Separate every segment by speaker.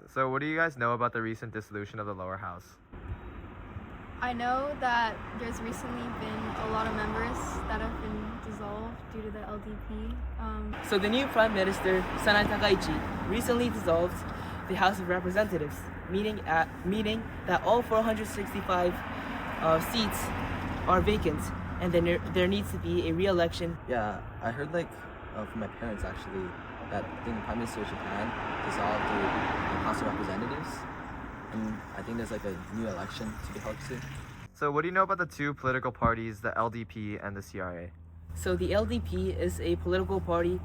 Speaker 1: So what do you guys know about the recent dissolution of the lower house?
Speaker 2: I know that there's recently been a lot of members that have been dissolved due to the LDP.
Speaker 3: So the new Prime Minister, Sanai Takaichi, recently dissolved the House of Representatives, meaning that all 465 seats are vacant, and then there needs to be a re-election.
Speaker 4: Yeah, I heard from my parents actually that I think the Prime Minister of Japan dissolved the House of Representatives, and I think there's a new election to be held soon.
Speaker 1: So what do you know about the two political parties, the LDP and the CRA?
Speaker 3: So the LDP is a political party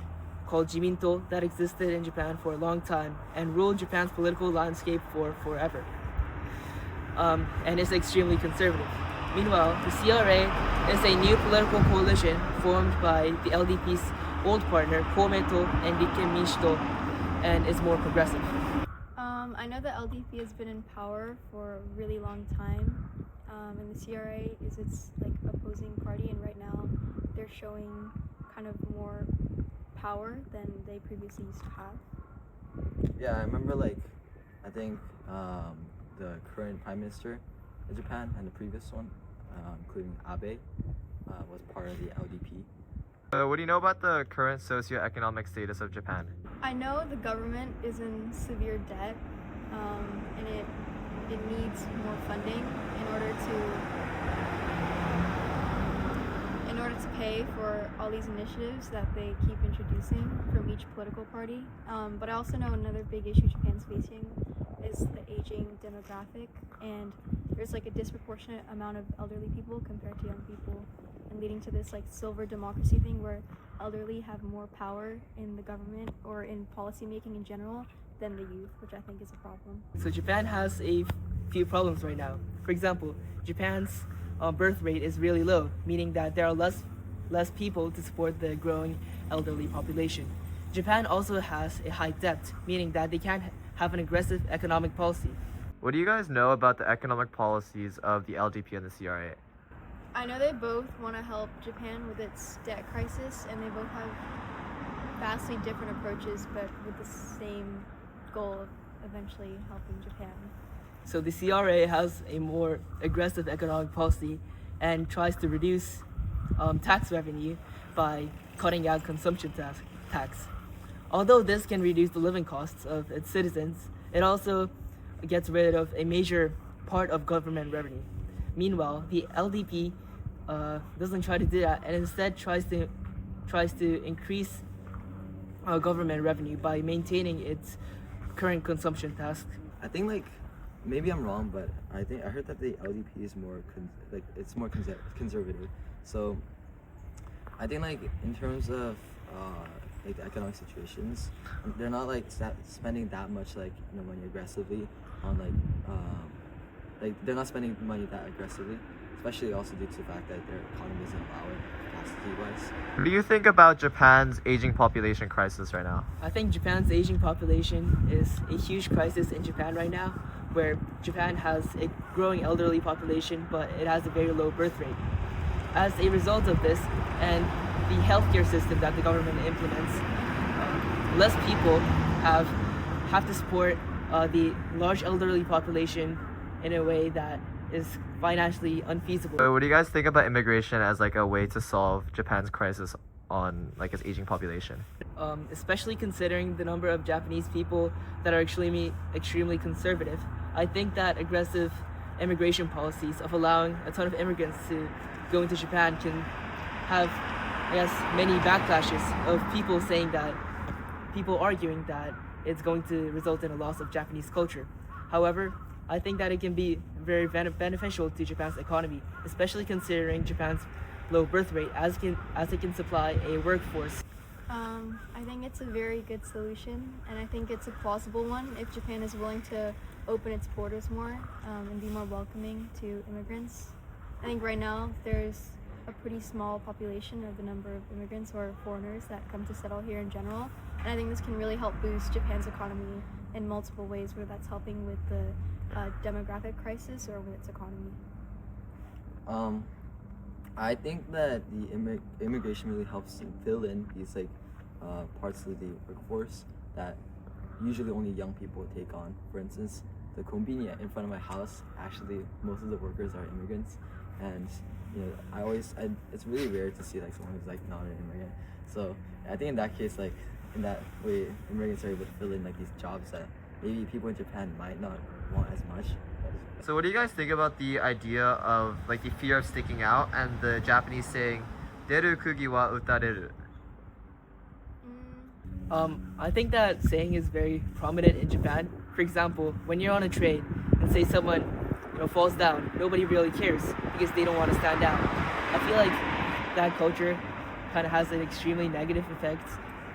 Speaker 3: called Jiminto that existed in Japan for a long time and ruled Japan's political landscape for forever, and is extremely conservative. Meanwhile, the CRA is a new political coalition formed by the LDP's old partner, Komeito and Rikken Minshito, and is more progressive.
Speaker 2: I know the LDP has been in power for a really long time, and the CRA is its opposing party, and right now they're showing kind of more power than they previously used to have.
Speaker 4: Yeah, I remember I think the current Prime Minister of Japan and the previous one, including Abe, was part of the LDP.
Speaker 1: What do you know about the current socioeconomic status of Japan?
Speaker 2: I know the government is in severe debt, and it needs more funding in order to pay for all these initiatives that they keep introducing from each political party. But I also know another big issue Japan's facing is the aging demographic, and there's a disproportionate amount of elderly people compared to young people, and leading to this silver democracy thing where elderly have more power in the government or in policy making in general than the youth, which I think is a problem.
Speaker 3: So Japan has a few problems right now. For example, Japan's birth rate is really low, meaning that there are less people to support the growing elderly population. Japan also has a high debt, meaning that they can't have an aggressive economic policy.
Speaker 1: What do you guys know about the economic policies of the LDP and the CRA?
Speaker 2: I know they both want to help Japan with its debt crisis, and they both have vastly different approaches, but with the same goal of eventually helping Japan.
Speaker 3: So the CRA has a more aggressive economic policy and tries to reduce tax revenue by cutting out consumption tax. Although this can reduce the living costs of its citizens, it also gets rid of a major part of government revenue. Meanwhile, the LDP doesn't try to do that, and instead tries to increase government revenue by maintaining its current consumption tax.
Speaker 4: I think maybe I'm wrong, but I heard that the LDP is more conservative. So I think in terms of the economic situations, they're not spending that much money aggressively on they're not spending money that aggressively, especially also due to the fact that their economy doesn't allow it capacity-wise.
Speaker 1: What do you think about Japan's aging population crisis right now?
Speaker 3: I think Japan's aging population is a huge crisis in Japan right now, where Japan has a growing elderly population, but it has a very low birth rate. As a result of this and the healthcare system that the government implements, less people have to support the large elderly population in a way that is financially unfeasible.
Speaker 1: So what do you guys think about immigration as a way to solve Japan's crisis on its aging population?
Speaker 3: Especially considering the number of Japanese people that are extremely conservative, I think that aggressive immigration policies of allowing a ton of immigrants to go into Japan can have, many backlashes of people arguing that it's going to result in a loss of Japanese culture. However, I think that it can be very beneficial to Japan's economy, especially considering Japan's low birth rate, as it can supply a workforce.
Speaker 2: I think it's a very good solution, and I think it's a plausible one if Japan is willing to open its borders more and be more welcoming to immigrants. I think right now there's a pretty small population of the number of immigrants or foreigners that come to settle here in general, and I think this can really help boost Japan's economy in multiple ways, whether that's helping with the demographic crisis or with its economy.
Speaker 4: I think that the immigration really helps fill in these parts of the workforce that usually only young people take on. For instance, the combini in front of my house, actually most of the workers are immigrants, and it's really rare to see like someone who's like not an immigrant. So I think in that case, like in that way, immigrants are able to fill in like these jobs that maybe people in Japan might not want as much.
Speaker 1: So what do you guys think about the idea of like the fear of sticking out and the Japanese saying "deru kugi wa utareru"?
Speaker 3: I think that saying is very prominent in Japan. For example, when you're on a train and say someone falls down, nobody really cares because they don't want to stand out. I feel like that culture kind of has an extremely negative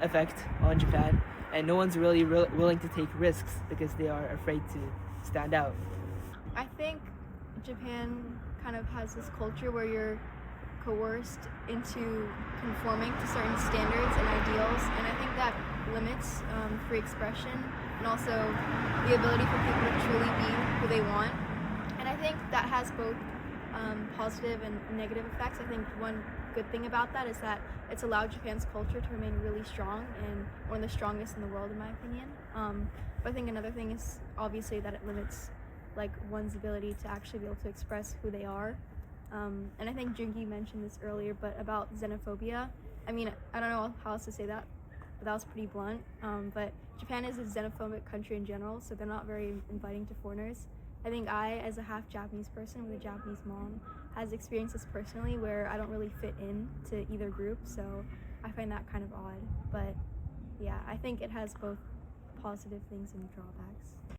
Speaker 3: effect on Japan, and no one's really willing to take risks because they are afraid to stand out.
Speaker 2: I think Japan kind of has this culture where you're coerced into conforming to certain standards and ideals, and I think that limits free expression and also the ability for people to truly be who they want. And I think that has both positive and negative effects. I think one good thing about that is that it's allowed Japan's culture to remain really strong and one of the strongest in the world, in my opinion. But I think another thing is obviously that it limits like one's ability to actually be able to express who they are. And I think Jungi mentioned this earlier, but about xenophobia. I mean, I don't know how else to say that, but that was pretty blunt. But Japan is a xenophobic country in general, so they're not very inviting to foreigners. I think I, as a half Japanese person with a Japanese mom, has experienced this personally where I don't really fit in to either group, so I find that kind of odd. But yeah, I think it has both positive things and drawbacks.